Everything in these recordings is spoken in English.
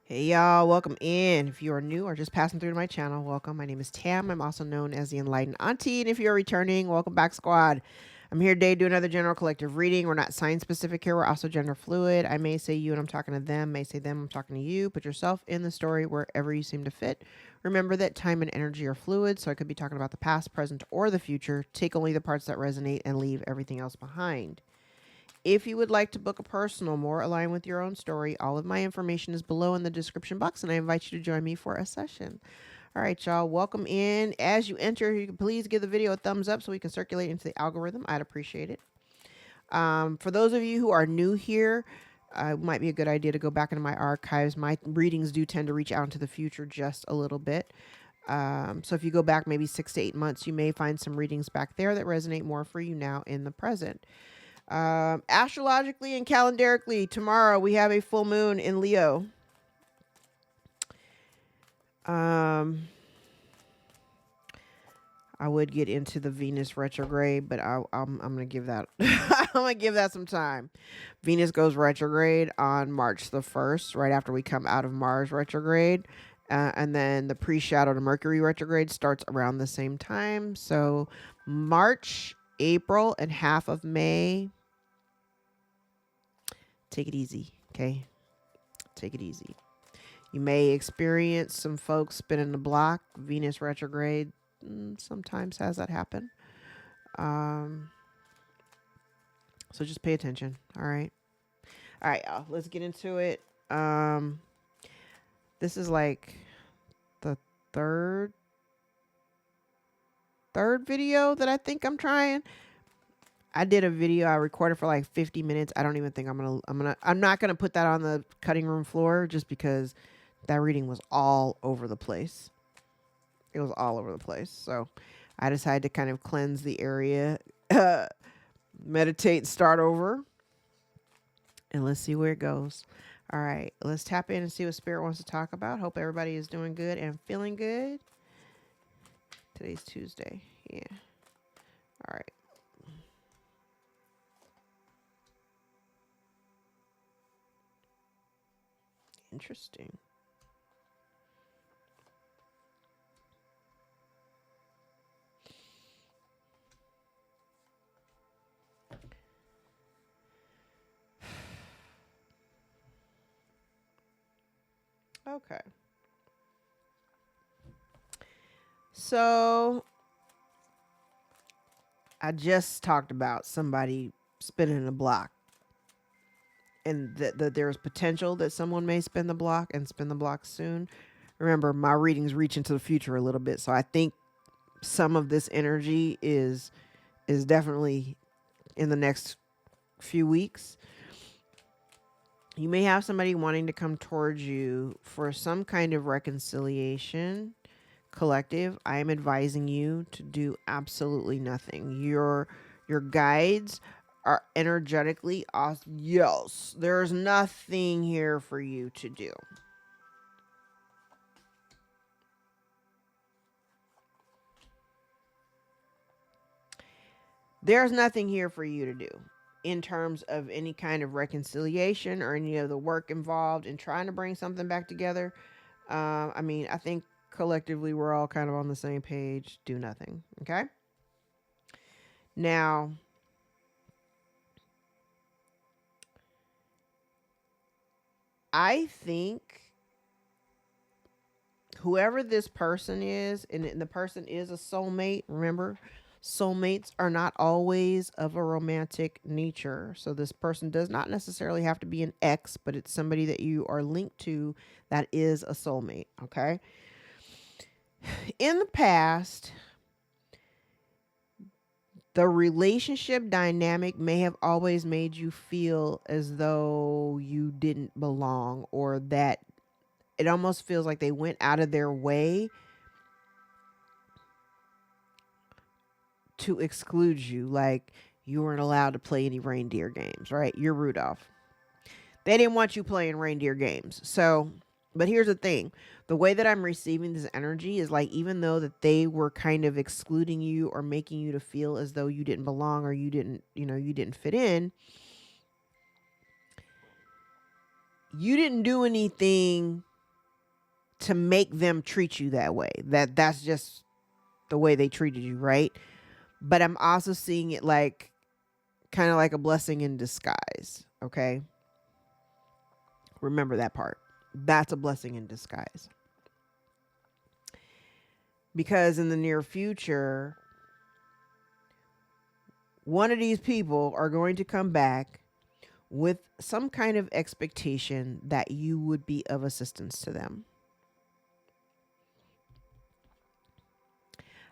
Hey y'all, welcome in. If you are new or just passing through to my channel, welcome. My name is Tam. I'm also known as the Enlightened Auntie. And if you're returning, welcome back, squad. I'm here today to do another general collective reading. We're not sign specific here. We're also gender fluid. I may say you and I'm talking to them, may say them, I'm talking to you. Put yourself in the story wherever you seem to fit. Remember that time and energy are fluid, so I could be talking about the past, present, or the future. Take only the parts that resonate and leave everything else behind. If you would like to book a personal more aligned with your own story, all of my information is below in the description box, and I invite you to join me for a session. All right, y'all, welcome in. As you enter, you can please give the video a thumbs up so we can circulate into the algorithm. I'd appreciate it. For those of you who are new here, it might be a good idea to go back into my archives. My readings do tend to reach out into the future just a little bit. So if you go back maybe 6 to 8 months, you may find some readings back there that resonate more for you now in the present. Astrologically and calendarically, tomorrow we have a full moon in Leo. I would get into the Venus retrograde, but I'm gonna give that I'm gonna give that some time. Venus goes retrograde on March the 1st, right after we come out of Mars retrograde. And then the pre-shadow to Mercury retrograde starts around the same time. So March, April, and half of May. Take it easy, okay? Take it easy. You may experience some folks spinning the block. Venus retrograde sometimes has that happen. So just pay attention. All right. All right, y'all. Let's get into it. This is like the third video that I think I'm trying. I did a video I recorded for like 50 minutes. I don't even think I'm not gonna put that on the cutting room floor just because that reading was all over the place. It was all over the place. So I decided to kind of cleanse the area, meditate, start over, and let's see where it goes. All right, let's tap in and see what Spirit wants to talk about. Hope everybody is doing good and feeling good. Today's Tuesday. Yeah. All right. Interesting. Okay. So I just talked about somebody spinning a block and that there's potential that someone may spin the block and spin the block soon. Remember, my readings reach into the future a little bit. So I think some of this energy is definitely in the next few weeks. You may have somebody wanting to come towards you for some kind of reconciliation. Collective, I am advising you to do absolutely nothing. Your guides are energetically off. Yes, there's nothing here for you to do. There's nothing here for you to do in terms of any kind of reconciliation or any of the work involved in trying to bring something back together. I mean, I think collectively we're all kind of on the same page. Do nothing. Okay. Now, I think whoever this person is, and the person is a soulmate, remember, soulmates are not always of a romantic nature. So this person does not necessarily have to be an ex, but it's somebody that you are linked to that is a soulmate. Okay. In the past, the relationship dynamic may have always made you feel as though you didn't belong, or that it almost feels like they went out of their way to exclude you. Like you weren't allowed to play any reindeer games, right? You're Rudolph. They didn't want you playing reindeer games. So, but here's the thing. The way that I'm receiving this energy is like, even though that they were kind of excluding you or making you to feel as though you didn't belong or you didn't fit in, you didn't do anything to make them treat you that way. That's just the way they treated you, right? But I'm also seeing it like kind of like a blessing in disguise, okay? Remember that part. That's a blessing in disguise. Because in the near future, one of these people are going to come back with some kind of expectation that you would be of assistance to them.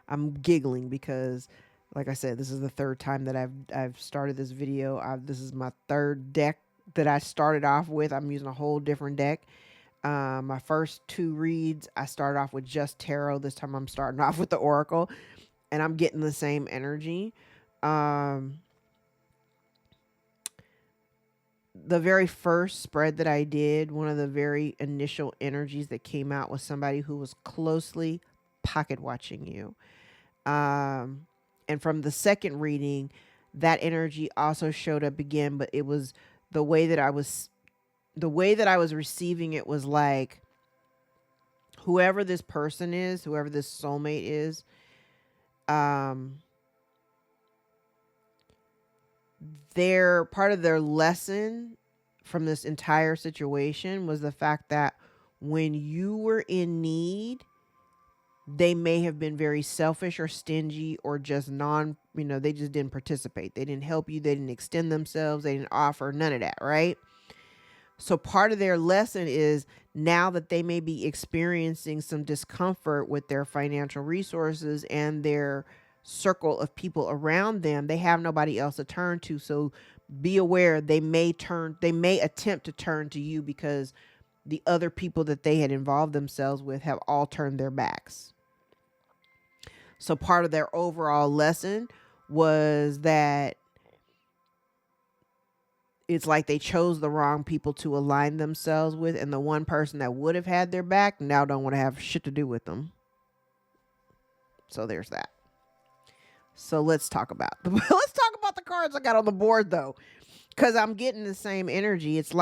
I'm giggling because, like I said, this is the third time that I've started this video. This is my third deck that I started off with. I'm using a whole different deck. My first two reads, I started off with just tarot. This time I'm starting off with the oracle, and I'm getting the same energy. The very first spread that I did, one of the very initial energies that came out was somebody who was closely pocket watching you. And from the second reading, that energy also showed up again, but it was the way that I was receiving it was like, whoever this person is, whoever this soulmate is, their part of their lesson from this entire situation was the fact that when you were in need, they may have been very selfish or stingy or just they just didn't participate. They didn't help you. They didn't extend themselves. They didn't offer none of that, right? So part of their lesson is, now that they may be experiencing some discomfort with their financial resources and their circle of people around them, they have nobody else to turn to. So be aware, they may attempt to turn to you because the other people that they had involved themselves with have all turned their backs. So part of their overall lesson was that it's like they chose the wrong people to align themselves with, and the one person that would have had their back now don't want to have shit to do with them. So there's that. So let's talk about the cards I got on the board, though, because I'm getting the same energy. It's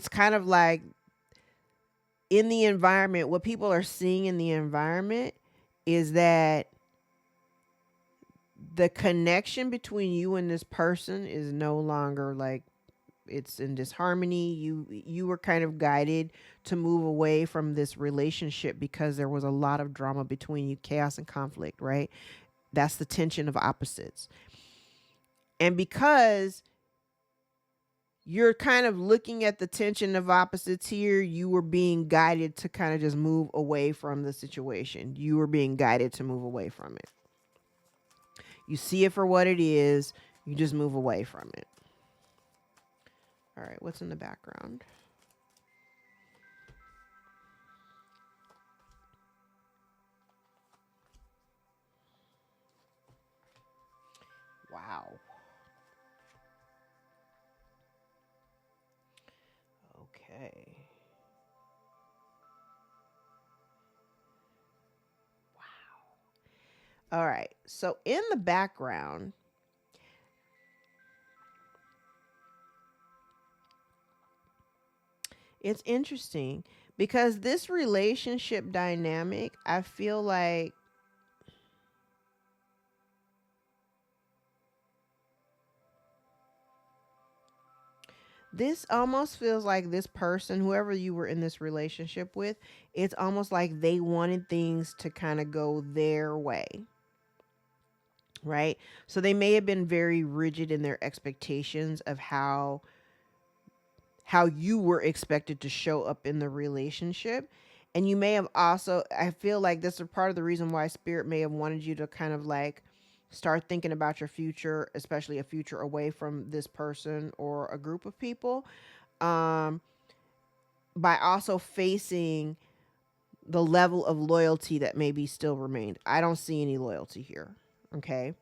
kind of like in the environment, what people are seeing in the environment is that the connection between you and this person is no longer like, it's in disharmony. You were kind of guided to move away from this relationship because there was a lot of drama between you, chaos and conflict, right? That's the tension of opposites. And because you're kind of looking at the tension of opposites here, you were being guided to kind of just move away from the situation. You were being guided to move away from it. You see it for what it is. You just move away from it. All right, what's in the background? Wow. Okay. Wow. All right. So in the background, it's interesting because this relationship dynamic, I feel like this almost feels like this person, whoever you were in this relationship with, it's almost like they wanted things to kind of go their way. Right? So they may have been very rigid in their expectations of how you were expected to show up in the relationship. And you may have also, I feel like this is part of the reason why Spirit may have wanted you to kind of like start thinking about your future, especially a future away from this person or a group of people, by also facing the level of loyalty that maybe still remained. I don't see any loyalty here. Okay.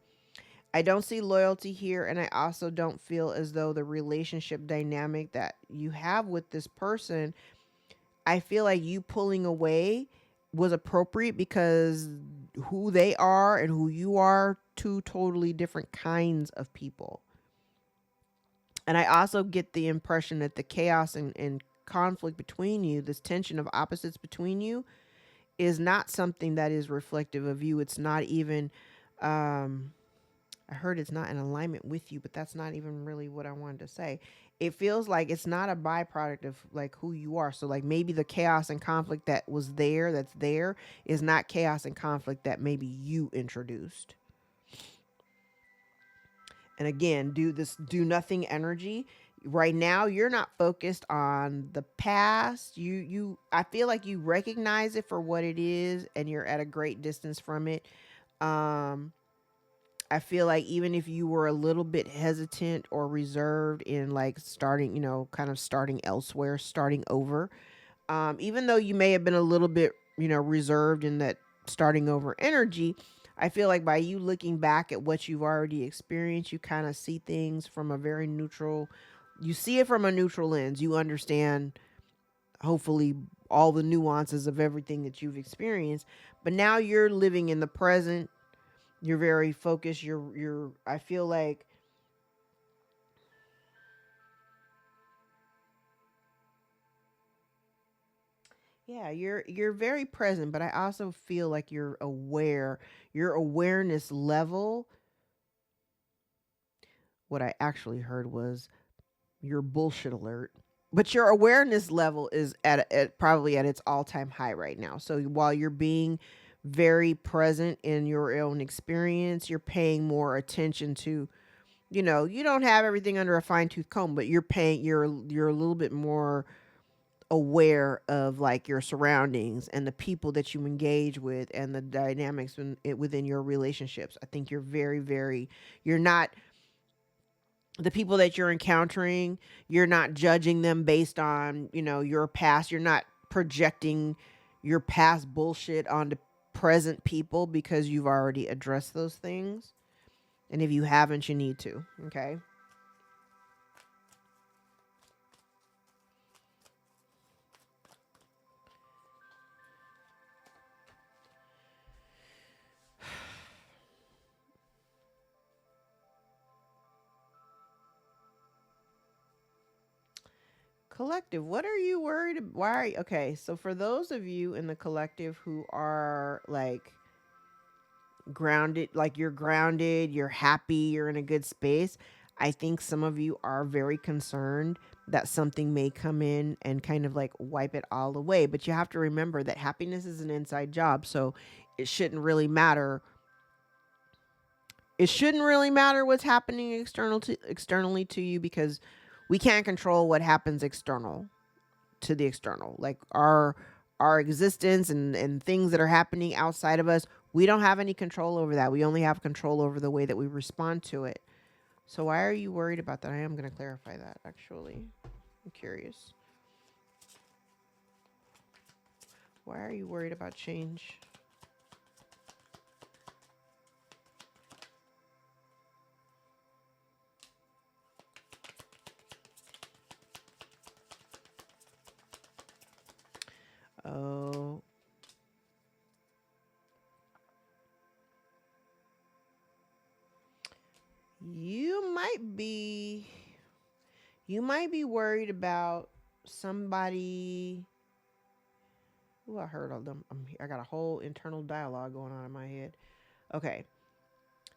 I don't see loyalty here, and I also don't feel as though the relationship dynamic that you have with this person, I feel like you pulling away was appropriate because who they are and who you are, two totally different kinds of people. And I also get the impression that the chaos and conflict between you, this tension of opposites between you, is not something that is reflective of you. It's not even, I heard it's not in alignment with you, but that's not even really what I wanted to say. It feels like it's not a byproduct of like who you are. So like maybe the chaos and conflict that was there, that's there, is not chaos and conflict that maybe you introduced. And again, do nothing energy. Right now, you're not focused on the past. I feel like you recognize it for what it is and you're at a great distance from it. Um, I feel like even if you were a little bit hesitant or reserved in like starting, kind of starting elsewhere, starting over, even though you may have been a little bit, reserved in that starting over energy, I feel like by you looking back at what you've already experienced, you kind of see things from a very neutral, you see it from a neutral lens. You understand, hopefully, all the nuances of everything that you've experienced. But now you're living in the present. You're very focused. I feel like, yeah, you're very present, but I also feel like you're aware. Your awareness level, what I actually heard was your bullshit alert. But your awareness level is at probably at its all-time high right now. So while you're being very present in your own experience, you're paying more attention to, you don't have everything under a fine-tooth comb, but you're a little bit more aware of like your surroundings and the people that you engage with and the dynamics within your relationships. I think you're very, very, you're not, the people that you're encountering, you're not judging them based on, your past. You're not projecting your past bullshit onto present people because you've already addressed those things. And if you haven't, you need to. Okay. Collective, what are you worried about? Why are you, okay, so for those of you in the collective who are like grounded, like you're grounded, you're happy, you're in a good space, I think some of you are very concerned that something may come in and kind of like wipe it all away. But you have to remember that happiness is an inside job, so it shouldn't really matter. It shouldn't really matter what's happening externally to you, because we can't control what happens external to the external, like our existence and things that are happening outside of us. We don't have any control over that. We only have control over the way that we respond to it. So why are you worried about that? I am going to clarify that, actually. I'm curious. Why are you worried about change? Oh, you might be worried about somebody. Ooh, I heard of them. I got a whole internal dialogue going on in my head. Okay.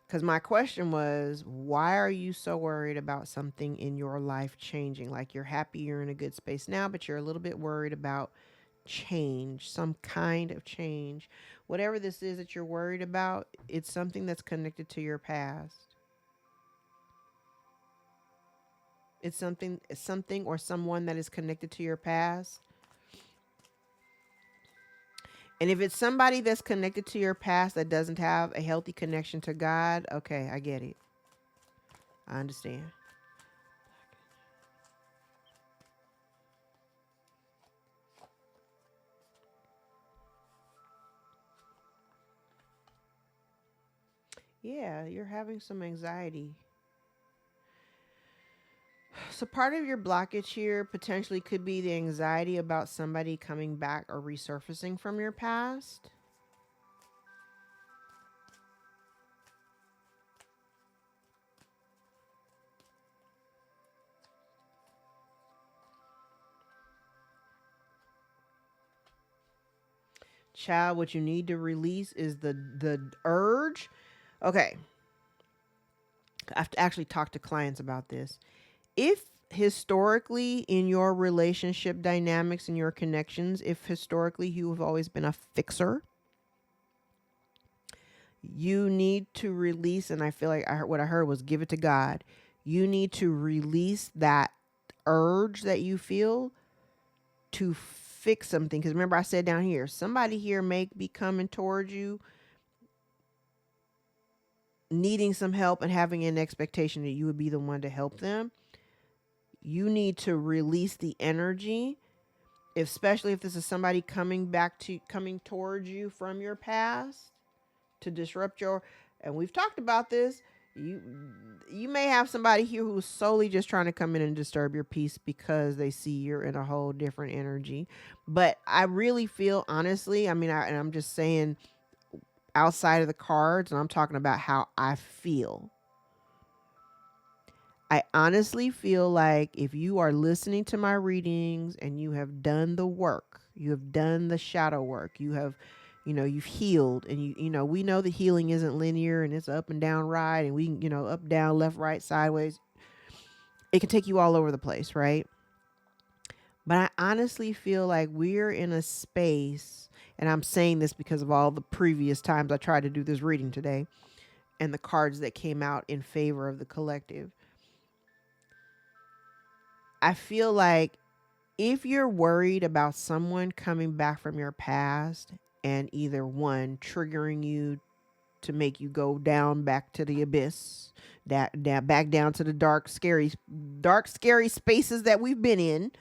Because my question was, why are you so worried about something in your life changing? Like you're happy, you're in a good space now, but you're a little bit worried about change, some kind of change. Whatever this is that you're worried about, it's something that's connected to your past. It's something or someone that is connected to your past. And if it's somebody that's connected to your past that doesn't have a healthy connection to God, okay, I get it. I understand. Yeah, you're having some anxiety. So part of your blockage here potentially could be the anxiety about somebody coming back or resurfacing from your past. Child, what you need to release is the urge. Okay. I've actually talked to clients about this. If historically in your relationship dynamics and your connections, if historically you have always been a fixer, you need to release, and I feel like what I heard was give it to God. You need to release that urge that you feel to fix something. Because remember I said down here, somebody here may be coming towards you needing some help and having an expectation that you would be the one to help them. You need to release the energy, especially if this is somebody coming towards you from your past to disrupt your, and we've talked about this. You may have somebody here who's solely just trying to come in and disturb your peace because they see you're in a whole different energy. But I really feel, honestly, I mean, and I'm just saying outside of the cards, and I'm talking about how I feel. I honestly feel like if you are listening to my readings and you have done the work, you have done the shadow work, you have, you've healed, and we know that healing isn't linear and it's up and down ride, and we can, up, down, left, right, sideways. It can take you all over the place, right? But I honestly feel like we're in a space, and I'm saying this because of all the previous times I tried to do this reading today and the cards that came out in favor of the collective. I feel like if you're worried about someone coming back from your past and either one triggering you to make you go down back to the abyss, back down to the dark, scary spaces that we've been in,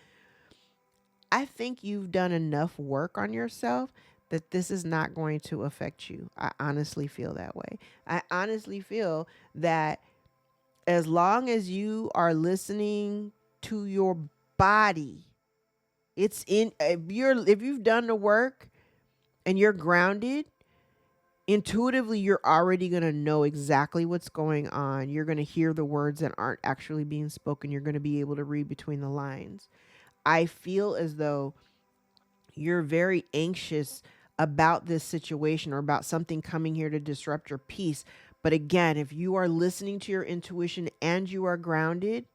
I think you've done enough work on yourself that this is not going to affect you. I honestly feel that way. I honestly feel that as long as you are listening to your body, if you've done the work and you're grounded, intuitively you're already going to know exactly what's going on. You're going to hear the words that aren't actually being spoken. You're going to be able to read between the lines. I feel as though you're very anxious about this situation or about something coming here to disrupt your peace. But again, if you are listening to your intuition and you are grounded,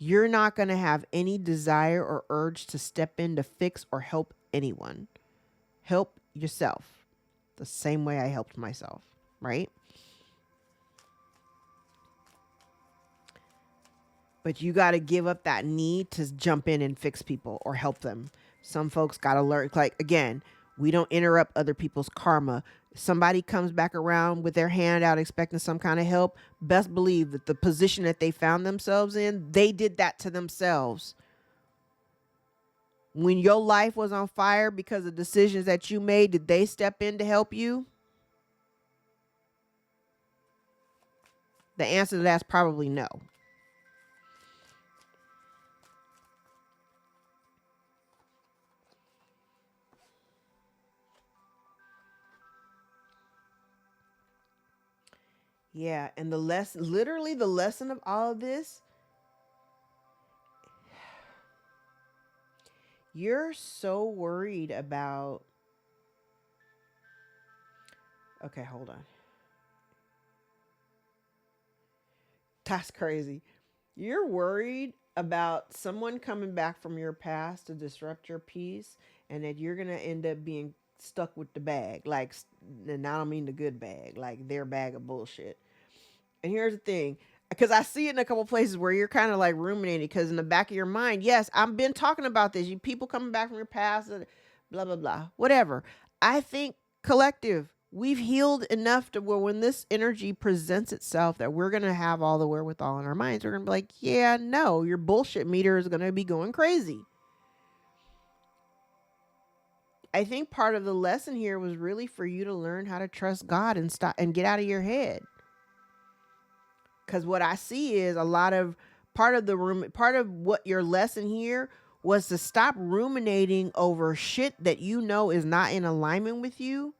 you're not going to have any desire or urge to step in to fix or help anyone. Help yourself the same way I helped myself, right? But you got to give up that need to jump in and fix people or help them. Some folks got to learn, like, again, we don't interrupt other people's karma. Somebody comes back around with their hand out expecting some kind of help, best believe that the position that they found themselves in, they did that to themselves. When your life was on fire because of decisions that you made, did they step in to help you? The answer to that's probably no. Yeah, and literally the lesson of all of this, you're so worried about, okay, hold on. That's crazy. You're worried about someone coming back from your past to disrupt your peace, and that you're going to end up being stuck with the bag. Like, and I don't mean the good bag, like their bag of bullshit. And here's the thing, because I see it in a couple places where you're kind of like ruminating, because in the back of your mind, yes, I've been talking about this. You people coming back from your past, blah, blah, blah, whatever. I think collective, we've healed enough to where when this energy presents itself, that we're going to have all the wherewithal in our minds. We're going to be like, yeah, no, your bullshit meter is going to be going crazy. I think part of the lesson here was really for you to learn how to trust God and stop and get out of your head. Because what I see is part of what your lesson here was to stop ruminating over shit that you know is not in alignment with you.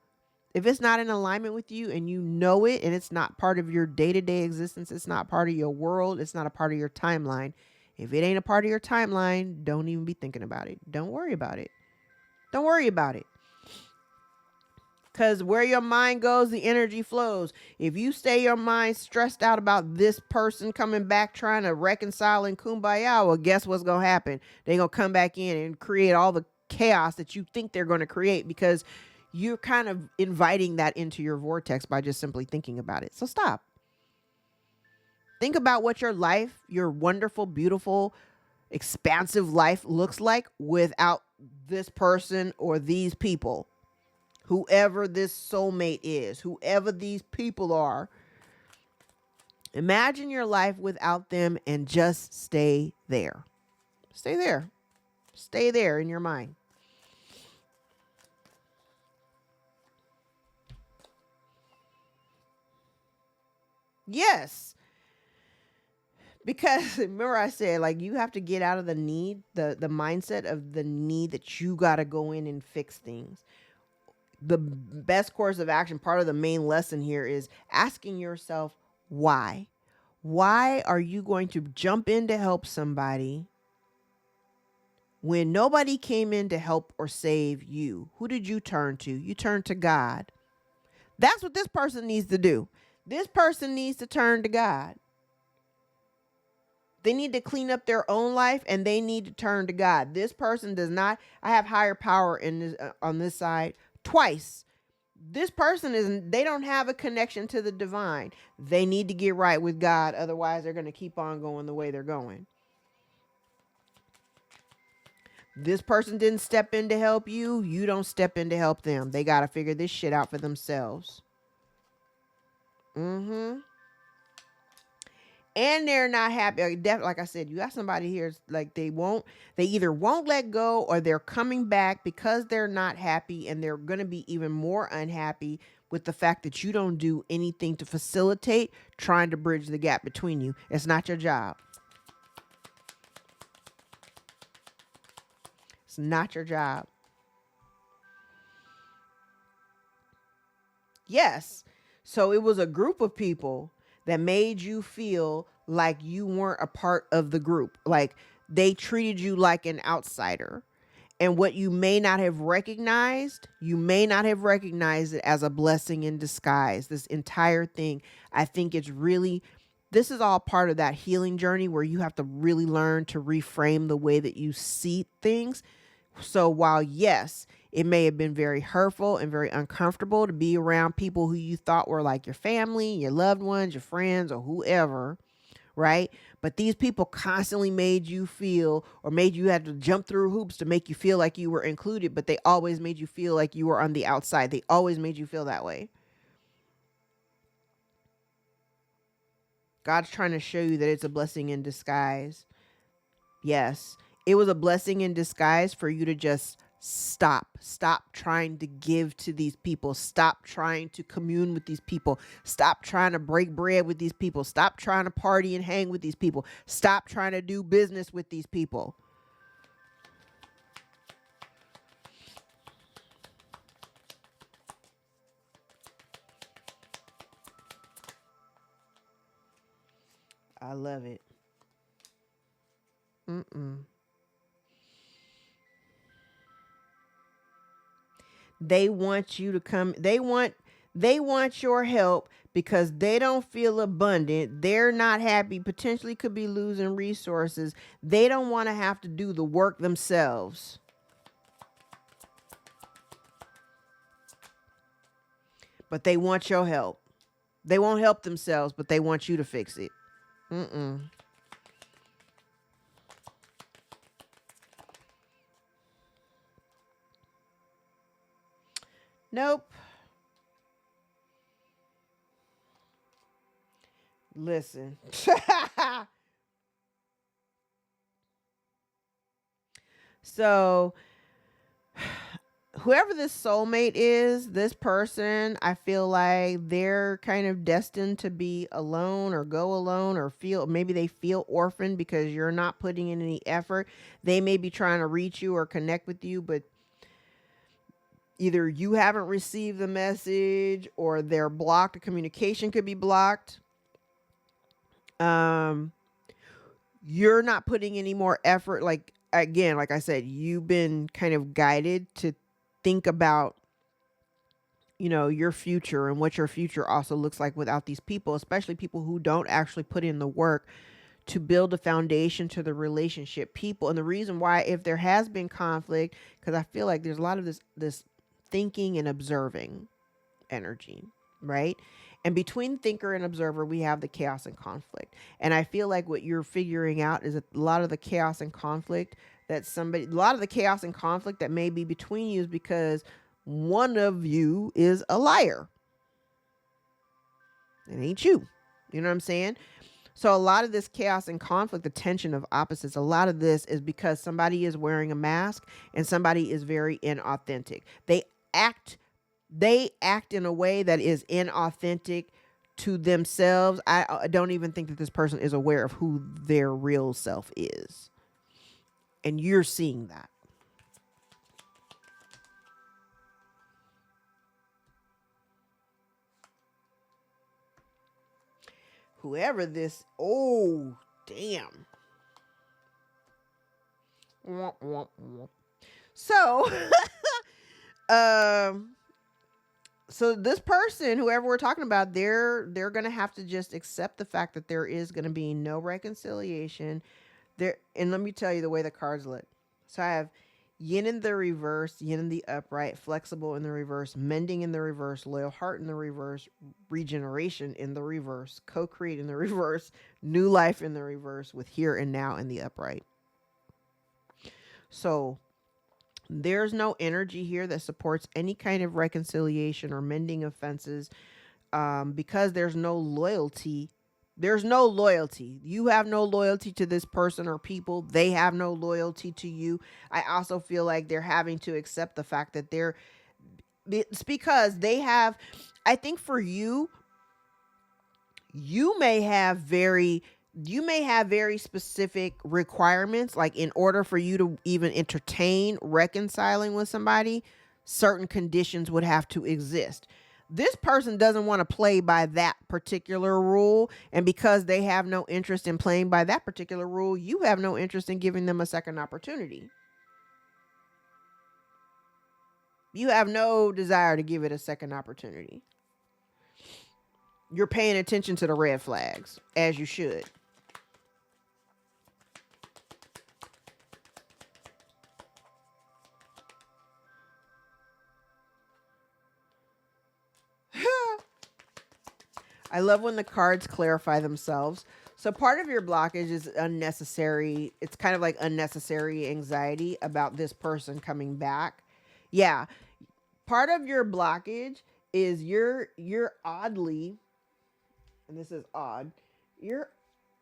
If it's not in alignment with you and you know it, and it's not part of your day-to-day existence, it's not part of your world, it's not a part of your timeline. If it ain't a part of your timeline, don't even be thinking about it. Don't worry about it. Don't worry about it. Because where your mind goes, the energy flows. If you stay your mind stressed out about this person coming back trying to reconcile in kumbaya, well, guess what's going to happen? They're going to come back in and create all the chaos that you think they're going to create, because you're kind of inviting that into your vortex by just simply thinking about it. So stop. Think about what your life, your wonderful, beautiful, expansive life looks like without this person or these people. Whoever this soulmate is, whoever these people are. Imagine your life without them and just stay there. Stay there. Stay there in your mind. Yes. Because remember I said, like, you have to get out of the need, the mindset of the need that you got to go in and fix things. The best course of action, part of the main lesson here, is asking yourself why. Why are you going to jump in to help somebody when nobody came in to help or save you? Who did you turn to? You turned to God. That's what this person needs to do. This person needs to turn to God. They need to clean up their own life, and they need to turn to God. This person does not. I have higher power in this on this side twice. This person isn't. They don't have a connection to the divine. They need to get right with God. Otherwise, they're going to keep on going the way they're going. This person didn't step in to help you. You don't step in to help them. They got to figure this shit out for themselves. And they're not happy. Like I said, you got somebody here, like they either won't let go, or they're coming back because they're not happy, and they're going to be even more unhappy with the fact that you don't do anything to facilitate trying to bridge the gap between you. It's not your job. It's not your job. Yes. So it was a group of people that made you feel like you weren't a part of the group. Like they treated you like an outsider. And what you may not have recognized, it as a blessing in disguise. This entire thing, I think this is all part of that healing journey where you have to really learn to reframe the way that you see things. So while, yes, it may have been very hurtful and very uncomfortable to be around people who you thought were like your family, your loved ones, your friends, or whoever, right? But these people constantly made you feel, or made you have to jump through hoops to make you feel like you were included, but they always made you feel like you were on the outside. They always made you feel that way. God's trying to show you that it's a blessing in disguise. Yes, it was a blessing in disguise for you to just stop trying to give to these people. Stop trying to commune with these people. Stop trying to break bread with these people. Stop trying to party and hang with these people. Stop trying to do business with these people. I love it. They want you to come. They want your help because they don't feel abundant. They're not happy, potentially could be losing resources. They don't want to have to do the work themselves. But they want your help. They won't help themselves, but they want you to fix it. Nope. Listen. So whoever this soulmate is, this person, I feel like they're kind of destined to be alone or go alone, or maybe they feel orphaned because you're not putting in any effort. They may be trying to reach you or connect with you, but either you haven't received the message or they're blocked. The communication could be blocked. You're not putting any more effort. Like, again, like I said, you've been kind of guided to think about your future and what your future also looks like without these people, especially people who don't actually put in the work to build a foundation to the relationship. People, and the reason why, if there has been conflict, because I feel like there's a lot of this thinking and observing energy, right? And between thinker and observer, we have the chaos and conflict. And I feel like what you're figuring out is that a lot of the chaos and conflict a lot of the chaos and conflict that may be between you is because one of you is a liar. It ain't you. You know what I'm saying? So a lot of this chaos and conflict, the tension of opposites, a lot of this is because somebody is wearing a mask and somebody is very inauthentic. Act they act in a way that is inauthentic to themselves. I don't even think that this person is aware of who their real self is. And you're seeing that. Whoever this, oh, damn. So, so this person, whoever we're talking about, they're going to have to just accept the fact that there is going to be no reconciliation there. And let me tell you the way the cards look. So I have yin in the reverse, yin in the upright, flexible in the reverse, mending in the reverse, loyal heart in the reverse, regeneration in the reverse, co-create in the reverse, new life in the reverse, with here and now in the upright. So there's no energy here that supports any kind of reconciliation or mending offenses, because there's no loyalty. There's no loyalty. You have no loyalty to this person or people. They have no loyalty to you. I also feel like they're having to accept the fact that it's because they have, I think for you, you may have very specific requirements. Like, in order for you to even entertain reconciling with somebody, certain conditions would have to exist. This person doesn't want to play by that particular rule. And because they have no interest in playing by that particular rule, you have no interest in giving them a second opportunity. You have no desire to give it a second opportunity. You're paying attention to the red flags, as you should. I love when the cards clarify themselves. So part of your blockage is unnecessary. It's kind of like unnecessary anxiety about this person coming back. Yeah. Part of your blockage is you're oddly, and this is odd, you're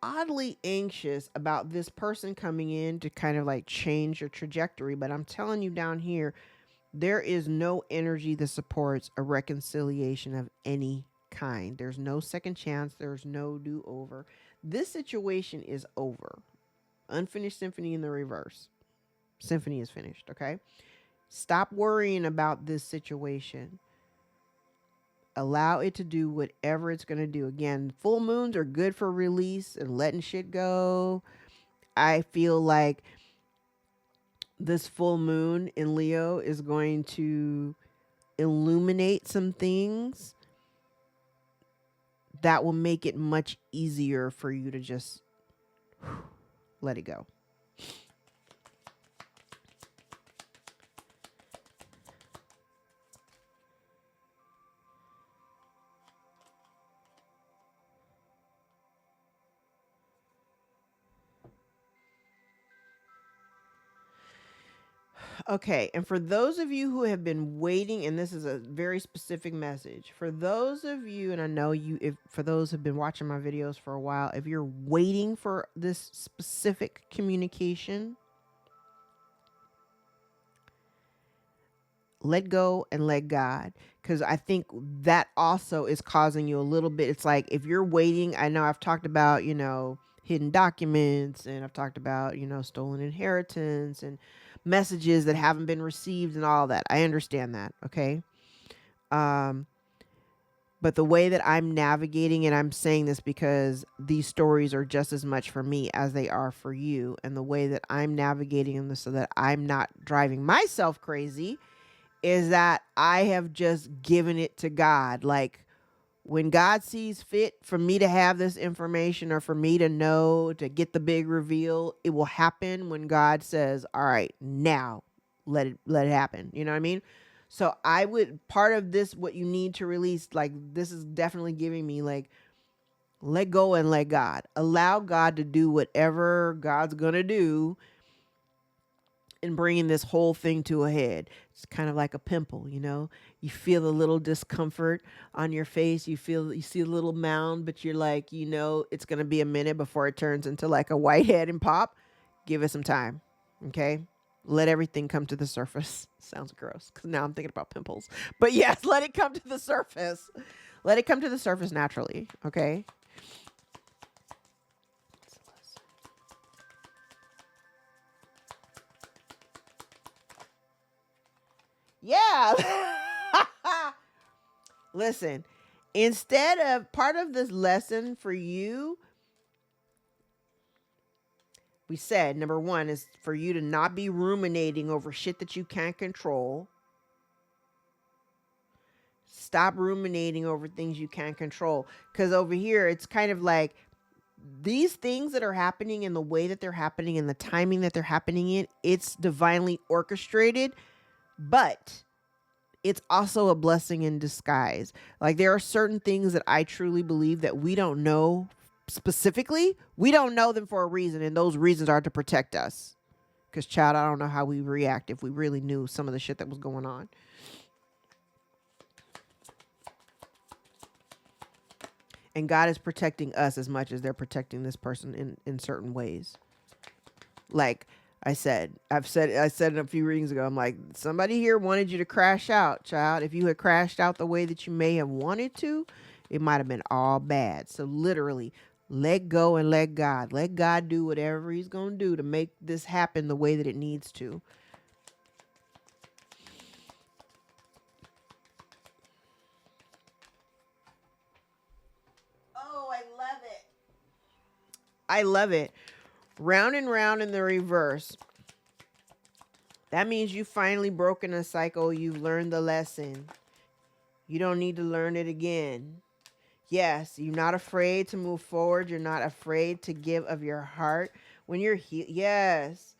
oddly anxious about this person coming in to kind of like change your trajectory. But I'm telling you down here, there is no energy that supports a reconciliation of any kind. There's no second chance. There's no do-over. This situation is over. Unfinished symphony in the reverse. Symphony is finished, okay? Stop worrying about this situation. Allow it to do whatever it's going to do. Again, full moons are good for release and letting shit go. I feel like this full moon in Leo is going to illuminate some things that will make it much easier for you to just let it go. Okay, and for those of you who have been waiting, and this is a very specific message, for those of you, and I know you, if for those who've been watching my videos for a while, if you're waiting for this specific communication, let go and let God, because I think that also is causing you a little bit. It's like, if you're waiting, I know I've talked about, hidden documents, and I've talked about, stolen inheritance and messages that haven't been received and all that. I understand that. Okay. But the way that I'm navigating, and I'm saying this because these stories are just as much for me as they are for you. And the way that I'm navigating them so that I'm not driving myself crazy is that I have just given it to God. Like, when God sees fit for me to have this information, or for me to know, to get the big reveal, it will happen when God says, all right, now let it happen. You know what I mean? So I would, part of this, what you need to release, like, this is definitely giving me, like, let go and let God. Allow God to do whatever God's going to do in bringing this whole thing to a head. It's kind of like a pimple, you know? You feel a little discomfort on your face. You see a little mound, but you're like, you know, it's going to be a minute before it turns into like a whitehead and pop. Give it some time. Okay? Let everything come to the surface. Sounds gross because now I'm thinking about pimples. But yes, let it come to the surface. Let it come to the surface naturally. Okay? Yeah. Listen, instead of, part of this lesson for you, we said number one is for you to not be ruminating over shit that you can't control. Stop ruminating over things you can't control. Because over here, it's kind of like these things that are happening in the way that they're happening and the timing that they're happening in, it's divinely orchestrated, but it's also a blessing in disguise. Like, there are certain things that I truly believe that we don't know specifically. We don't know them for a reason, and those reasons are to protect us. Because, child, I don't know how we react if we really knew some of the shit that was going on. And God is protecting us as much as they're protecting this person in certain ways. Like I said it a few readings ago. I'm like, somebody here wanted you to crash out, child. If you had crashed out the way that you may have wanted to, it might have been all bad. So literally, let go and let God. Let God do whatever he's going to do to make this happen the way that it needs to. Oh, I love it. I love it. Round and round in the reverse. That means you've finally broken a cycle. You've learned the lesson. You don't need to learn it again. Yes, you're not afraid to move forward. You're not afraid to give of your heart. When you're yes.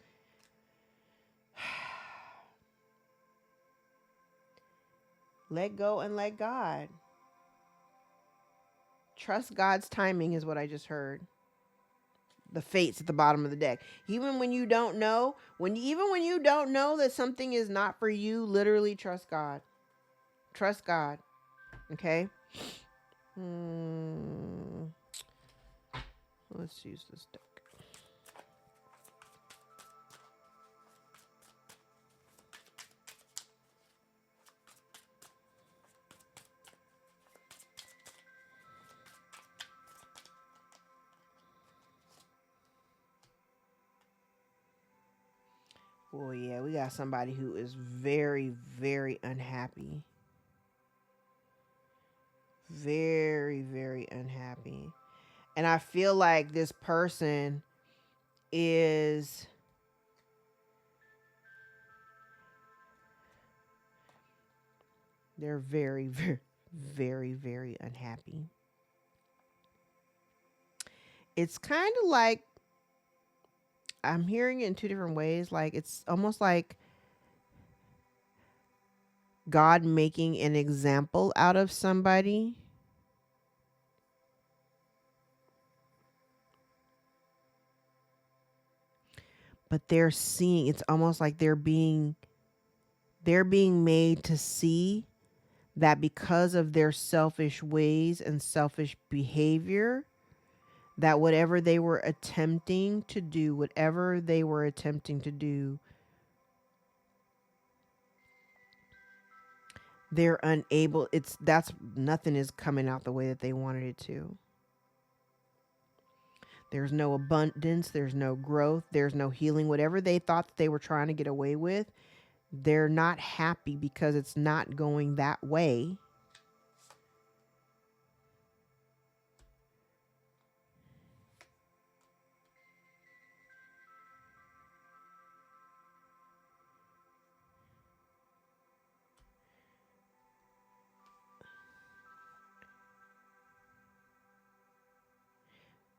Let go and let God. Trust God's timing is what I just heard. The fates at the bottom of the deck. Even when you don't know, even when you don't know that something is not for you, literally trust God. Trust God. Okay? Let's use this deck. Oh yeah, we got somebody who is very, very unhappy. Very, very unhappy. And I feel like this person is they're very, very, very, very unhappy. It's kind of like I'm hearing it in two different ways. Like, it's almost like God making an example out of somebody. But they're seeing, it's almost like they're being made to see that because of their selfish ways and selfish behavior, that whatever they were attempting to do, they're unable. That's nothing is coming out the way that they wanted it to. There's no abundance, there's no growth, there's no healing. Whatever they thought that they were trying to get away with, they're not happy because it's not going that way.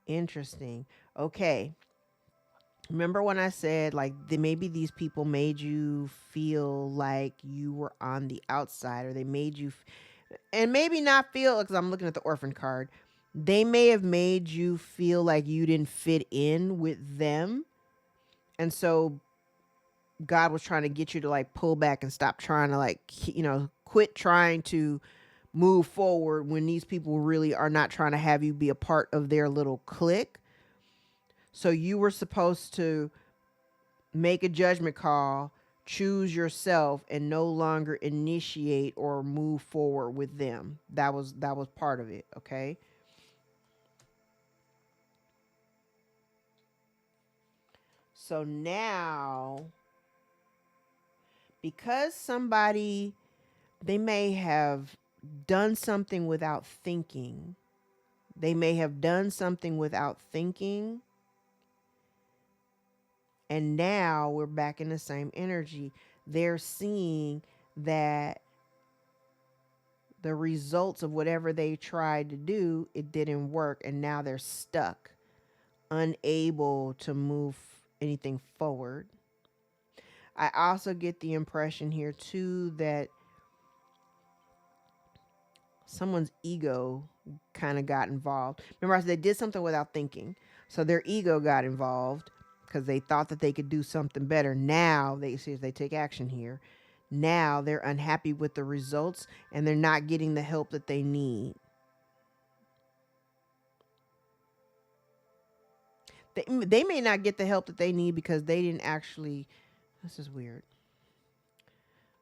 Interesting. Okay. Remember when I said like maybe these people made you feel like you were on the outside, or they made you and maybe not feel, because I'm looking at the orphan card. They may have made you feel like you didn't fit in with them. And so God was trying to get you to like pull back and stop trying to like, quit trying to move forward when these people really are not trying to have you be a part of their little clique. So you were supposed to make a judgment call, choose yourself, and no longer initiate or move forward with them. That was part of it, okay? So now, because somebody, they may have done something without thinking. They may have done something without thinking. And now we're back in the same energy. They're seeing that the results of whatever they tried to do, it didn't work. And now they're stuck, unable to move anything forward. I also get the impression here too that someone's ego kind of got involved. Remember, I said they did something without thinking. So their ego got involved because they thought that they could do something better. Now they see if they take action here. Now they're unhappy with the results and they're not getting the help that they need. They may not get the help that they need because they didn't actually. This is weird.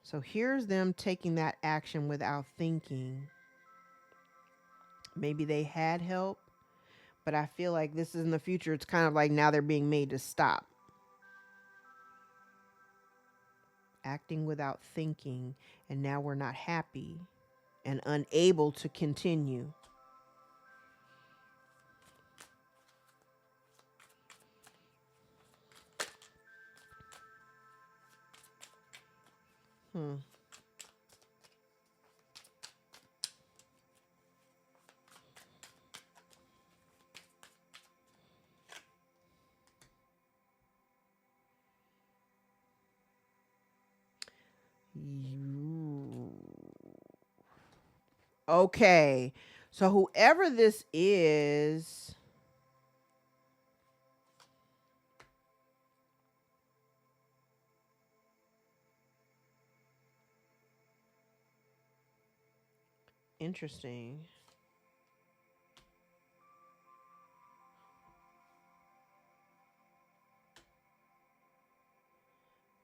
So here's them taking that action without thinking. Maybe they had help, but I feel like this is in the future. It's kind of like now they're being made to stop. Acting without thinking, and now we're not happy and unable to continue. Hmm. Okay. So whoever this is, interesting.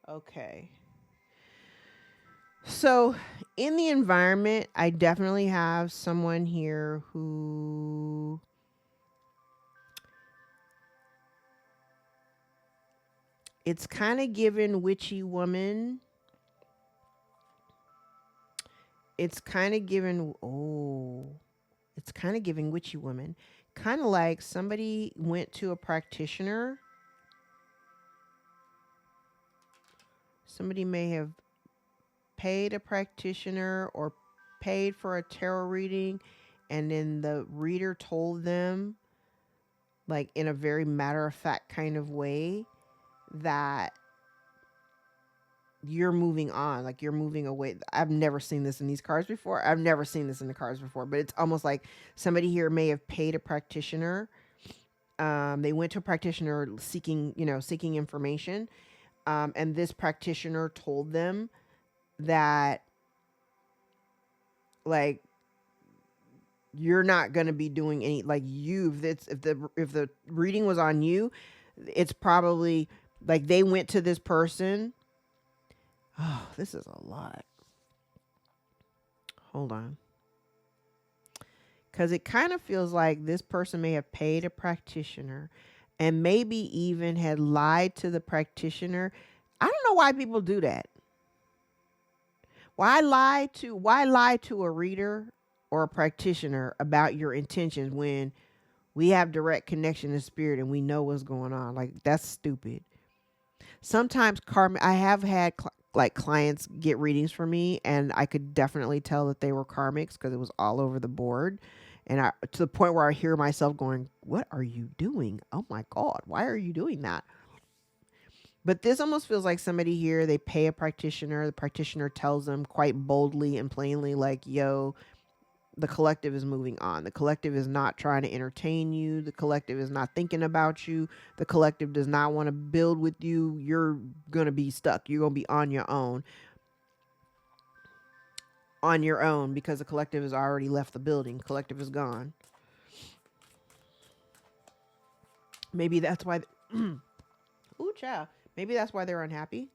Okay. So in the environment, I definitely have someone here who it's kind of given witchy woman. It's kind of given, it's kind of giving witchy woman. Kind of like somebody went to a practitioner. Somebody may have paid a practitioner or paid for a tarot reading, and then the reader told them, like in a very matter of fact kind of way, that you're moving on, like you're moving away. I've never seen this in these cards before. I've never seen this in the cards before, but it's almost like somebody here may have paid a practitioner. They went to a practitioner seeking information. And this practitioner told them that, like, you're not going to be doing any, like, if the reading was on you, it's probably like they went to this person. Oh, this is a lot. Hold on. Because it kind of feels like this person may have paid a practitioner and maybe even had lied to the practitioner. I don't know why people do that. Why lie to a reader or a practitioner about your intentions when we have direct connection to spirit and we know what's going on? Like, that's stupid. Sometimes I have had like clients get readings for me, and I could definitely tell that they were karmics because it was all over the board. And to the point where I hear myself going, what are you doing? Oh my God, why are you doing that? But this almost feels like somebody here, they pay a practitioner. The practitioner tells them quite boldly and plainly, like, yo, the collective is moving on. The collective is not trying to entertain you. The collective is not thinking about you. The collective does not want to build with you. You're going to be stuck. You're going to be on your own. On your own, because the collective has already left the building. Collective is gone. Maybe that's why. Ooh, child. Maybe that's why they're unhappy.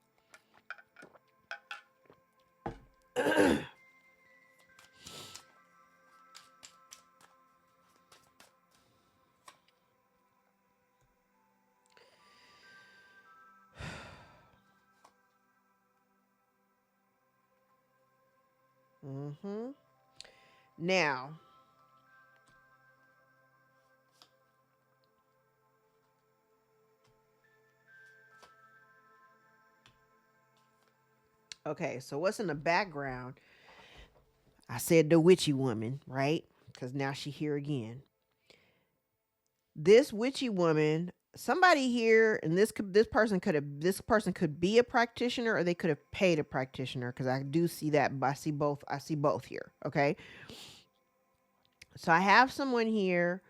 Mm-hmm. Now, okay, so what's in the background? I said the witchy woman, right? Because now she here again. This witchy woman, somebody here, and this person could be a practitioner, or they could have paid a practitioner, because I do see that, but I see both. I see both here. Okay. So I have someone here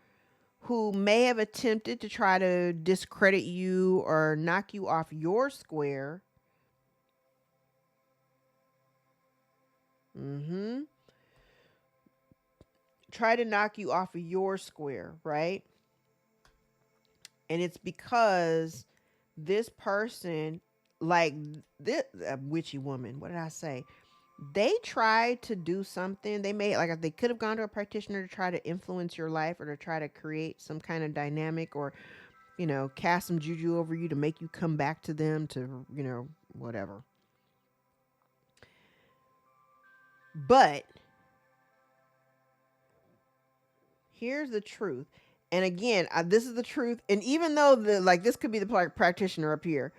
who may have attempted to try to discredit you or knock you off your square. Mm-hmm. Try to knock you off of your square, right? And it's because this person, like this witchy woman, what did I say? They tried to do something. They may, like, they could have gone to a practitioner to try to influence your life, or to try to create some kind of dynamic, or, cast some juju over you to make you come back to them, to, whatever. But here's the truth. And again, this is the truth. And even though this could be the practitioner up here,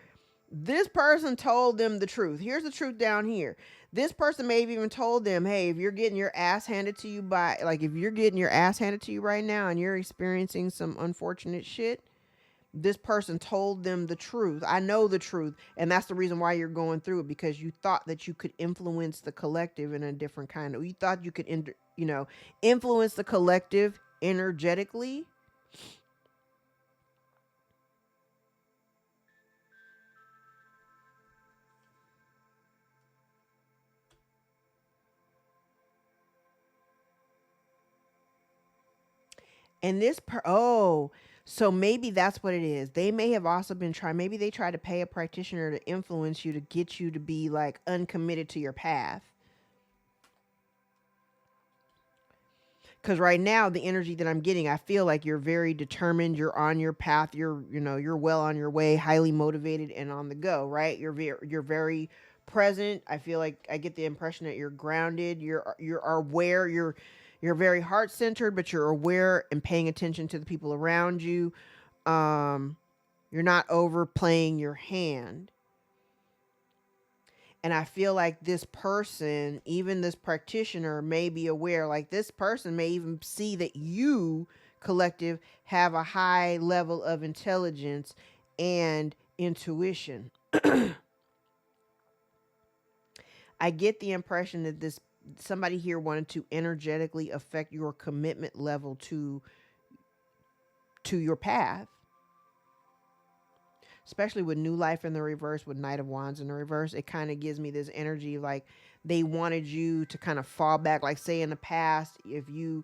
this person told them the truth. Here's the truth down here. This person may have even told them, hey, if you're getting your ass handed to you if you're getting your ass handed to you right now and you're experiencing some unfortunate shit, this person told them the truth. I know the truth. And that's the reason why you're going through it, because you thought that you could influence the collective in a different kind of, you thought you could, influence the collective energetically. And so maybe that's what it is. They may have also been trying, maybe they tried to pay a practitioner to influence you, to get you to be like uncommitted to your path. Because right now, the energy that I'm getting, I feel like you're very determined. You're on your path. You're well on your way, highly motivated and on the go, right? You're very present. I feel like I get the impression that you're grounded. You're aware. You're very heart centered, but you're aware and paying attention to the people around you. You're not overplaying your hand. And I feel like this person, even this practitioner, may be aware, like this person may even see that you, collective, have a high level of intelligence and intuition. I get the impression that somebody here wanted to energetically affect your commitment level to your path. Especially with New Life in the reverse, with Knight of Wands in the reverse, it kind of gives me this energy like they wanted you to kind of fall back. Like, say in the past, if you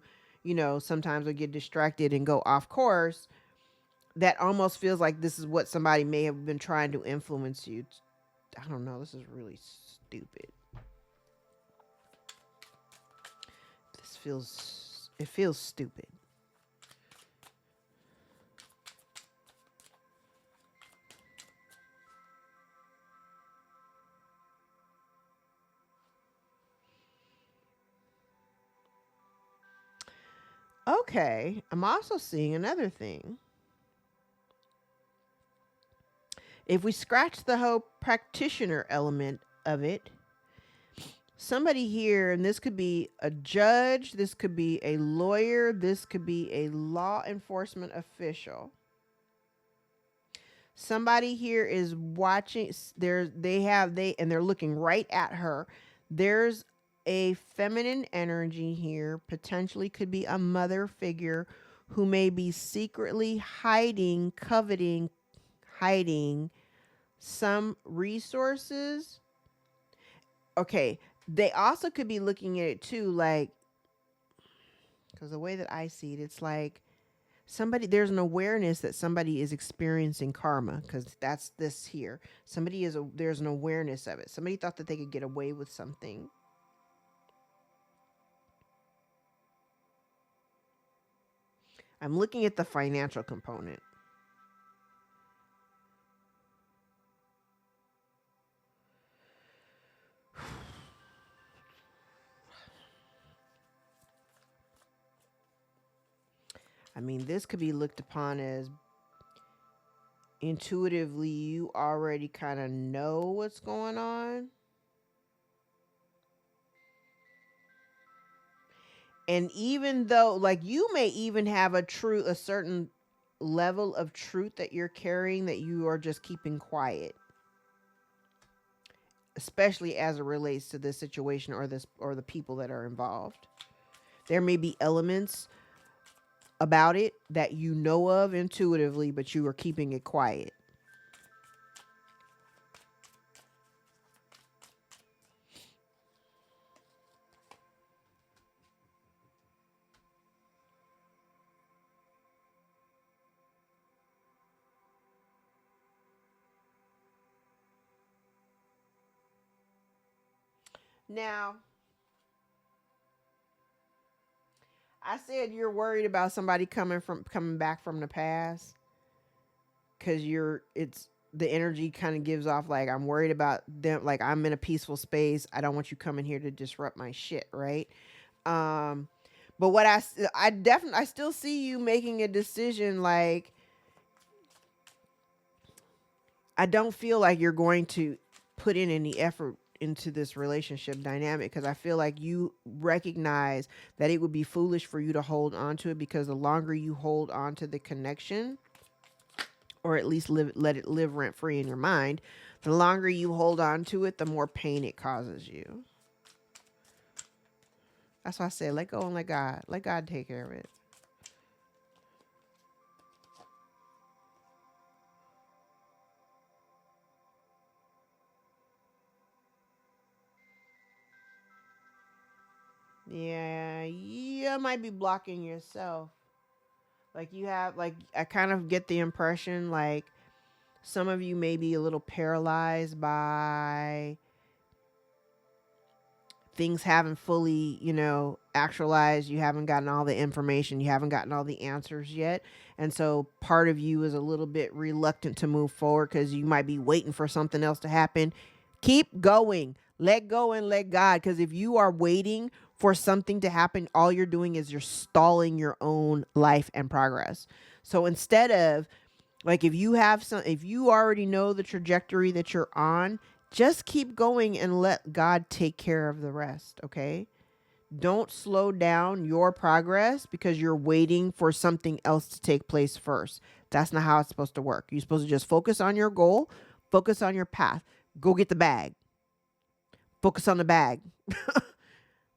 sometimes would get distracted and go off course, that almost feels like this is what somebody may have been trying to influence you. I don't know. This is really stupid. It feels stupid. Okay, I'm also seeing another thing. If we scratch the whole practitioner element of it, Somebody here, and this could be a judge, this could be a lawyer, this could be a law enforcement official. Somebody here is watching. They're looking right at her. There's a feminine energy here, potentially could be a mother figure who may be secretly hiding, coveting, hiding some resources. Okay, they also could be looking at it too, like, because the way that I see it, it's like there's an awareness that somebody is experiencing karma, because that's this here. There's an awareness of it. Somebody thought that they could get away with something. I'm looking at the financial component. I mean, this could be looked upon as intuitively you already kind of know what's going on. And even though, like, you may even have a certain level of truth that you're carrying that you are just keeping quiet, especially as it relates to this situation or the people that are involved. There may be elements about it that you know of intuitively, but you are keeping it quiet. Now, I said you're worried about somebody coming back from the past, because it's the energy kind of gives off like, I'm worried about them, like, I'm in a peaceful space, I don't want you coming here to disrupt my shit, right? um but what I still see you making a decision, like, I don't feel like you're going to put in any effort into this relationship dynamic, because I feel like you recognize that it would be foolish for you to hold on to it, because the longer you hold on to the connection, or at least let it live rent free in your mind, the longer you hold on to it, the more pain it causes you. That's why I said, let go and let God. Let God take care of it. Yeah, you might be blocking yourself. Like, I kind of get the impression like some of you may be a little paralyzed by things haven't fully, actualized. You haven't gotten all the information. You haven't gotten all the answers yet. And so part of you is a little bit reluctant to move forward because you might be waiting for something else to happen. Keep going. Let go and let God. Because if you are waiting for something to happen, all you're doing is you're stalling your own life and progress. So instead of, like, if you already know the trajectory that you're on, just keep going and let God take care of the rest, okay? Don't slow down your progress because you're waiting for something else to take place first. That's not how it's supposed to work. You're supposed to just focus on your goal, focus on your path. Go get the bag. Focus on the bag.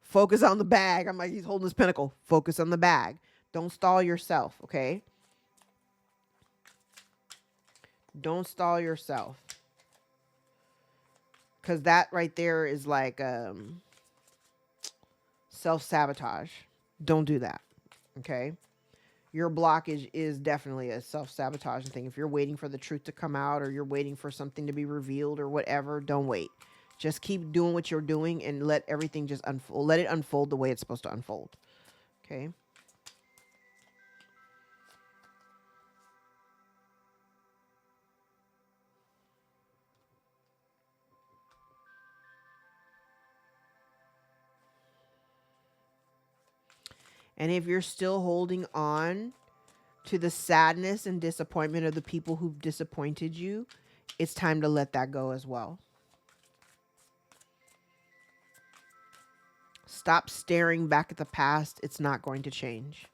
Focus on the bag. I'm like, he's holding his pinnacle. Focus on the bag. Don't stall yourself, okay? Don't stall yourself. Because that right there is like self-sabotage. Don't do that, okay? Your blockage is definitely a self-sabotaging thing. If you're waiting for the truth to come out, or you're waiting for something to be revealed or whatever, don't wait. Just keep doing what you're doing and let everything just unfold. Let it unfold the way it's supposed to unfold, okay? And if you're still holding on to the sadness and disappointment of the people who've disappointed you, it's time to let that go as well. Stop staring back at the past. It's not going to change.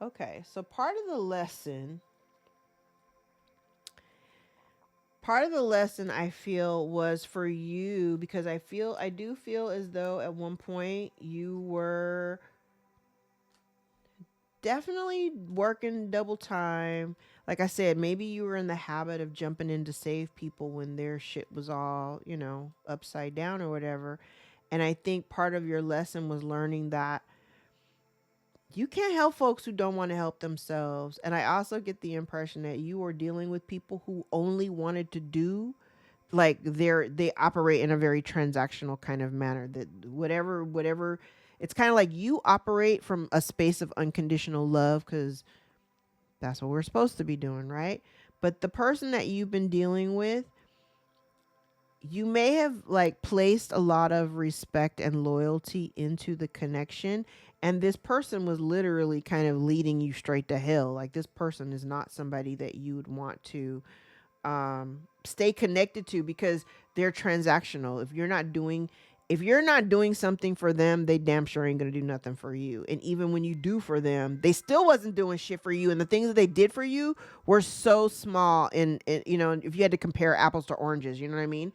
Okay, so part of the lesson I feel was for you, because I do feel as though at one point you were definitely working double time. Like I said, maybe you were in the habit of jumping in to save people when their shit was all, upside down or whatever. And I think part of your lesson was learning that you can't help folks who don't want to help themselves. And I also get the impression that you were dealing with people who only wanted to do, like, they operate in a very transactional kind of manner, that whatever it's kind of like you operate from a space of unconditional love, because that's what we're supposed to be doing, right? But the person that you've been dealing with, you may have like placed a lot of respect and loyalty into the connection, and this person was literally kind of leading you straight to hell. Like, this person is not somebody that you would want to stay connected to, because they're transactional. If you're not doing something for them, they damn sure ain't gonna do nothing for you. And even when you do for them, they still wasn't doing shit for you. And the things that they did for you were so small. And if you had to compare apples to oranges, you know what I mean?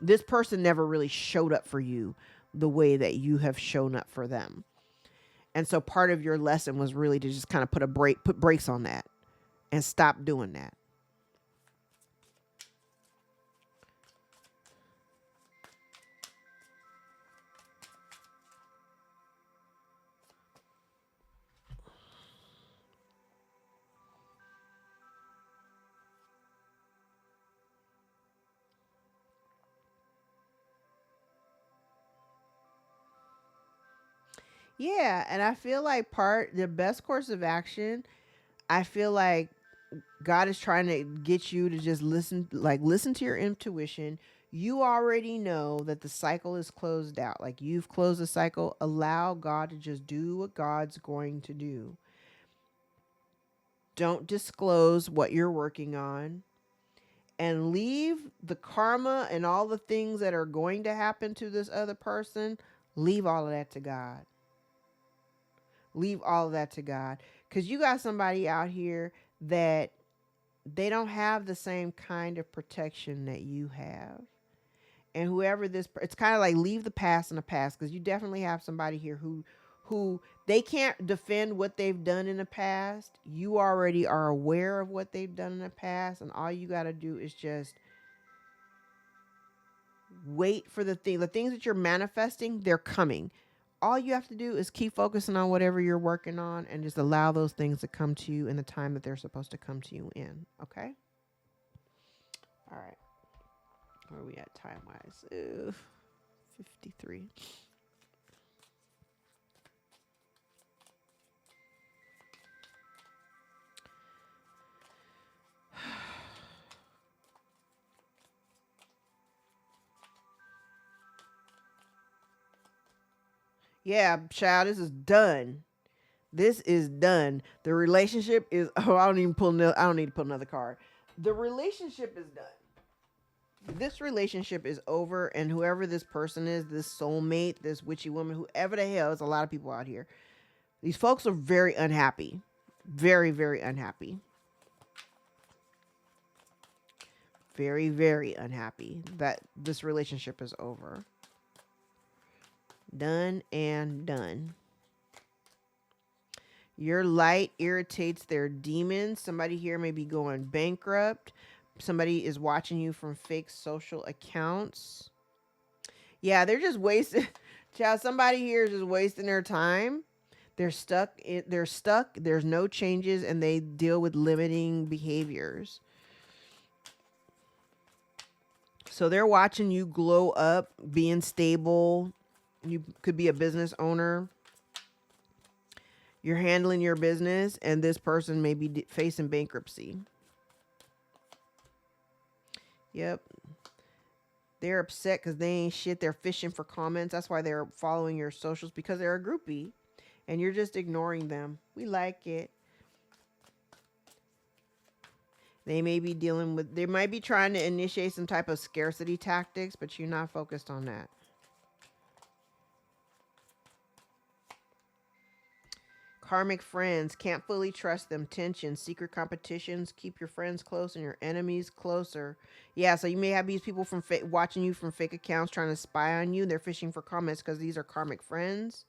This person never really showed up for you the way that you have shown up for them. And so part of your lesson was really to just kind of put brakes on that and stop doing that. Yeah, and I feel like the best course of action, I feel like God is trying to get you to just listen to your intuition. You already know that the cycle is closed out. Like, you've closed the cycle. Allow God to just do what God's going to do. Don't disclose what you're working on, and leave the karma and all the things that are going to happen to this other person. Leave all of that to God. Leave all of that to God. Because you got somebody out here that they don't have the same kind of protection that you have. And whoever it's kind of like, leave the past in the past, because you definitely have somebody here who they can't defend what they've done in the past. You already are aware of what they've done in the past, and all you got to do is just wait for the things that you're manifesting. They're coming. All you have to do is keep focusing on whatever you're working on, and just allow those things to come to you in the time that they're supposed to come to you in. Okay? All right. Where are we at time wise? 53. Yeah, child, this is done. This is done. The relationship is. Oh, I don't need to pull another card. The relationship is done. This relationship is over, and whoever this person is, this soulmate, this witchy woman, whoever the hell, is a lot of people out here. These folks are very unhappy. Very, very unhappy. Very, very unhappy that this relationship is over. Done and done. Your light irritates their demons. Somebody here may be going bankrupt. Somebody is watching you from fake social accounts. Yeah, they're just wasting. Child, somebody here is just wasting their time. They're stuck. They're stuck. There's no changes, and they deal with limiting behaviors. So they're watching you glow up, being stable. You could be a business owner. You're handling your business, and this person may be facing bankruptcy. Yep. They're upset because they ain't shit. They're fishing for comments. That's why they're following your socials, because they're a groupie and you're just ignoring them. We like it. They may be dealing with, they might be trying to initiate some type of scarcity tactics, but you're not focused on that. Karmic friends, can't fully trust them. Tension, secret competitions, keep your friends close and your enemies closer. Yeah, so you may have these people from watching you from fake accounts trying to spy on you. They're fishing for comments because these are karmic friends.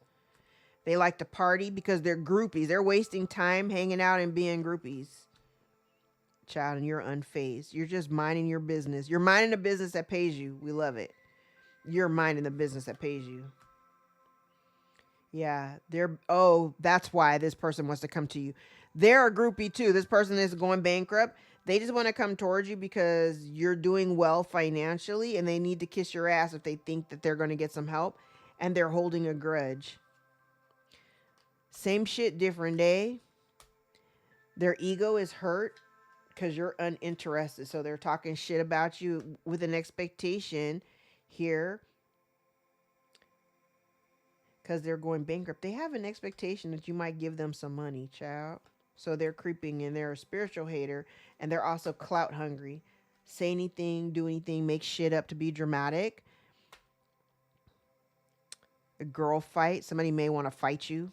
They like to party because they're groupies. They're wasting time hanging out and being groupies. Child, and you're unfazed. You're just minding your business. You're minding the business that pays you. We love it. You're minding the business that pays you. Yeah, that's why this person wants to come to you. They're a groupie too. This person is going bankrupt. They just want to come towards you because you're doing well financially and they need to kiss your ass if they think that they're going to get some help, and they're holding a grudge. Same shit, different day. Their ego is hurt because you're uninterested. So they're talking shit about you with an expectation here because they're going bankrupt. They have an expectation that you might give them some money, child. So they're creeping in. They're a spiritual hater, and they're also clout hungry. Say anything, do anything, make shit up to be dramatic. A girl fight. Somebody may want to fight you,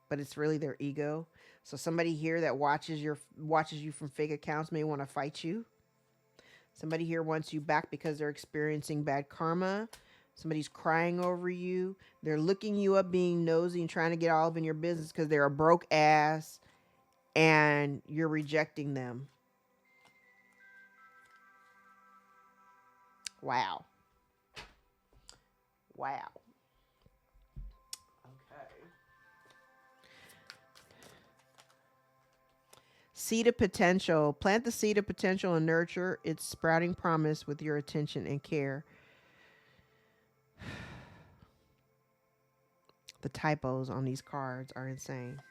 but it's really their ego. So somebody here that watches you from fake accounts may want to fight you. Somebody here wants you back because they're experiencing bad karma. Somebody's crying over you. They're looking you up, being nosy and trying to get all up in your business because they're a broke ass and you're rejecting them. Wow. Wow. Okay. Seed of potential. Plant the seed of potential and nurture its sprouting promise with your attention and care. The typos on these cards are insane.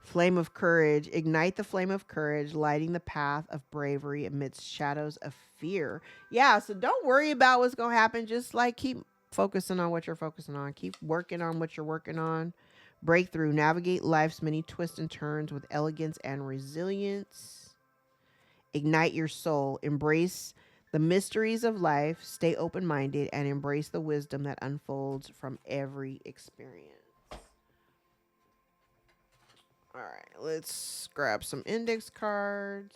Flame of courage. Ignite the flame of courage, lighting the path of bravery amidst shadows of fear. Yeah, so don't worry about what's going to happen. Just like keep focusing on what you're focusing on. Keep working on what you're working on. Breakthrough. Navigate life's many twists and turns with elegance and resilience. Ignite your soul. Embrace the mysteries of life. Stay open-minded and embrace the wisdom that unfolds from every experience. All right, let's grab some index cards.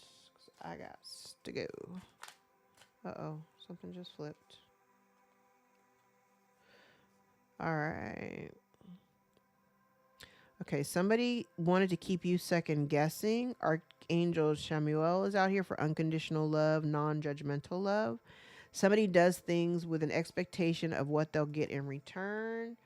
I got to go. Uh-oh, something just flipped. All right. Okay, somebody wanted to keep you second guessing. Archangel Shamuel is out here for unconditional love, non-judgmental love. Somebody does things with an expectation of what they'll get in return.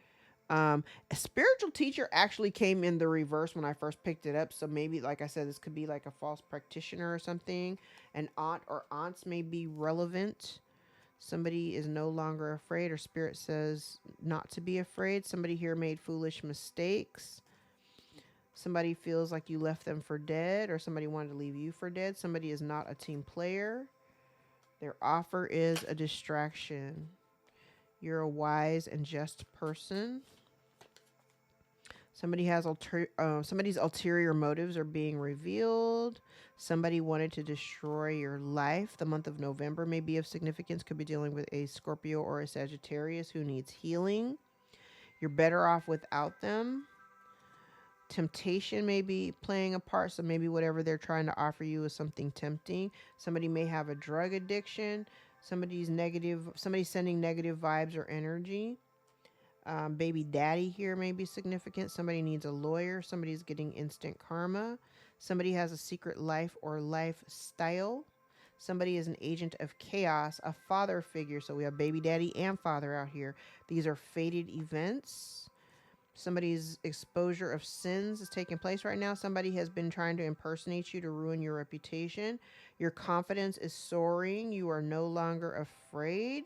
A spiritual teacher actually came in the reverse when I first picked it up. So maybe, like I said, this could be like a false practitioner or something. An aunt or aunts may be relevant. Somebody is no longer afraid, or spirit says not to be afraid. Somebody here made foolish mistakes. Somebody feels like you left them for dead, or somebody wanted to leave you for dead. Somebody is not a team player. Their offer is a distraction. You're a wise and just person. Somebody has somebody's ulterior motives are being revealed. Somebody wanted to destroy your life. The month of November may be of significance. Could be dealing with a Scorpio or a Sagittarius who needs healing. You're better off without them. Temptation may be playing a part, so maybe whatever they're trying to offer you is something tempting. Somebody may have a drug addiction. Somebody's sending negative vibes or energy. Baby daddy here may be significant. Somebody needs a lawyer. Somebody's getting instant karma. Somebody has a secret life or lifestyle. Somebody is an agent of chaos, a father figure. So we have baby daddy and father out here. These are fated events. Somebody's exposure of sins is taking place right now. Somebody has been trying to impersonate you to ruin your reputation. Your confidence is soaring. You are no longer afraid.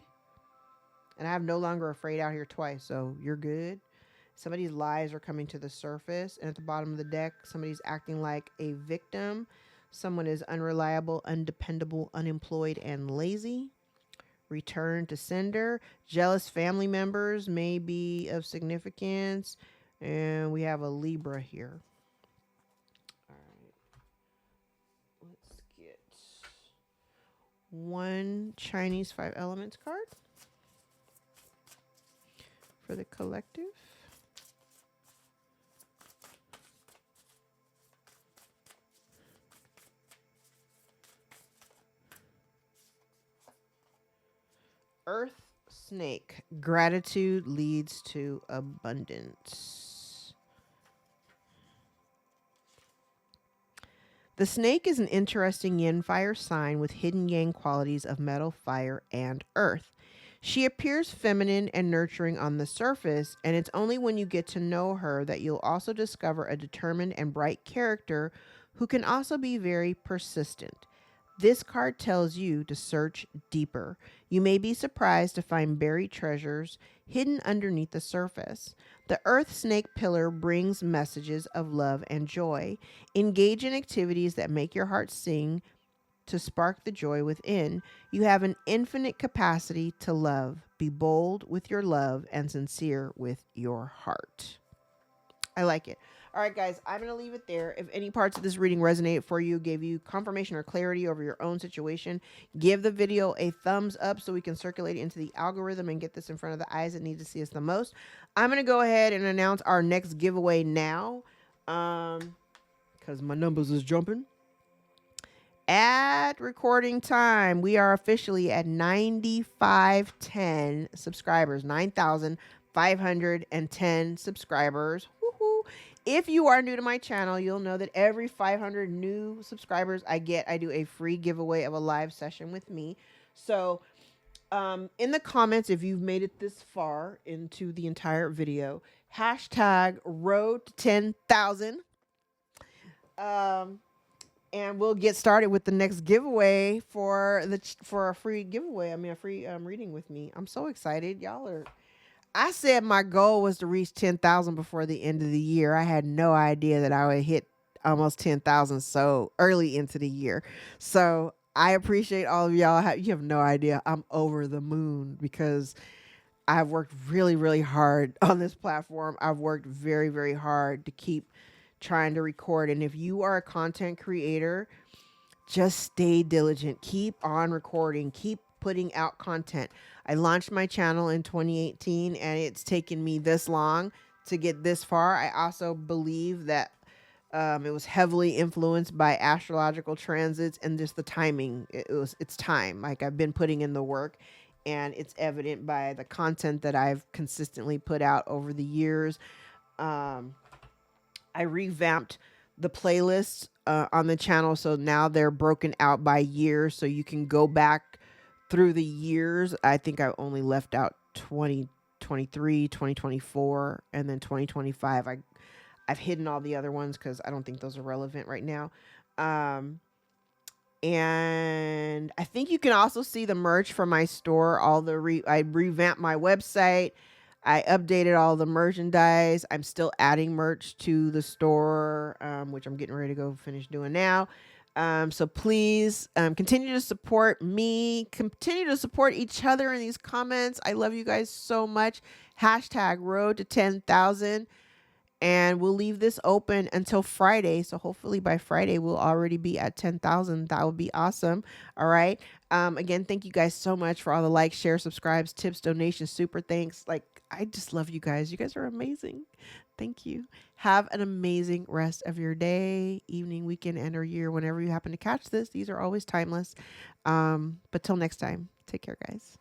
And I have no longer afraid out here twice, so you're good. Somebody's lies are coming to the surface. And at the bottom of the deck, somebody's acting like a victim. Someone is unreliable, undependable, unemployed, and lazy. Return to sender. Jealous family members may be of significance. And we have a Libra here. All right. Let's get one Chinese 5 elements card for the collective. Earth snake. Gratitude leads to abundance. The snake is an interesting yin fire sign with hidden yang qualities of metal, fire, and earth. She appears feminine and nurturing on the surface, and it's only when you get to know her that you'll also discover a determined and bright character who can also be very persistent. This card tells you to search deeper. You may be surprised to find buried treasures hidden underneath the surface. The earth snake pillar brings messages of love and joy. Engage in activities that make your heart sing to spark the joy within. You have an infinite capacity to love. Be bold with your love and sincere with your heart. I like it. All right, guys, I'm going to leave it there. If any parts of this reading resonate for you, gave you confirmation or clarity over your own situation, give the video a thumbs up so we can circulate it into the algorithm and get this in front of the eyes that need to see us the most. I'm going to go ahead and announce our next giveaway now because my numbers is jumping. At recording time, we are officially at 9,510 subscribers, 9,510 subscribers. Woohoo! If you are new to my channel, you'll know that every 500 new subscribers I get, I do a free giveaway of a live session with me. So in the comments, if you've made it this far into the entire video, hashtag road to 10,000. And we'll get started with the next giveaway for a free giveaway. I mean, a free reading with me. I'm so excited. I said my goal was to reach 10,000 before the end of the year. I had no idea that I would hit almost 10,000 so early into the year. So I appreciate all of y'all. You have no idea. I'm over the moon because I've worked really, really hard on this platform. I've worked very, very hard to keep trying to record. And if you are a content creator, just stay diligent. Keep on recording. Keep putting out content. I launched my channel in 2018 and it's taken me this long to get this far. I also believe that it was heavily influenced by astrological transits and just the timing. It's time. Like, I've been putting in the work and it's evident by the content that I've consistently put out over the years. I revamped the playlists on the channel, so now they're broken out by years, so you can go back through the years. I think I only left out 2023, 2024, and then 2025. I've hidden all the other ones because I don't think those are relevant right now. And I think you can also see the merch from my store. I revamped my website. I updated all the merchandise. I'm still adding merch to the store, which I'm getting ready to go finish doing now. So please continue to support me. Continue to support each other in these comments. I love you guys so much. Hashtag road to 10,000. And we'll leave this open until Friday. So hopefully by Friday, we'll already be at 10,000. That would be awesome. All right. Again, thank you guys so much for all the likes, shares, subscribes, tips, donations, super thanks. Like, I just love you guys. You guys are amazing. Thank you. Have an amazing rest of your day, evening, weekend, and or year, whenever you happen to catch this. These are always timeless. But till next time, take care, guys.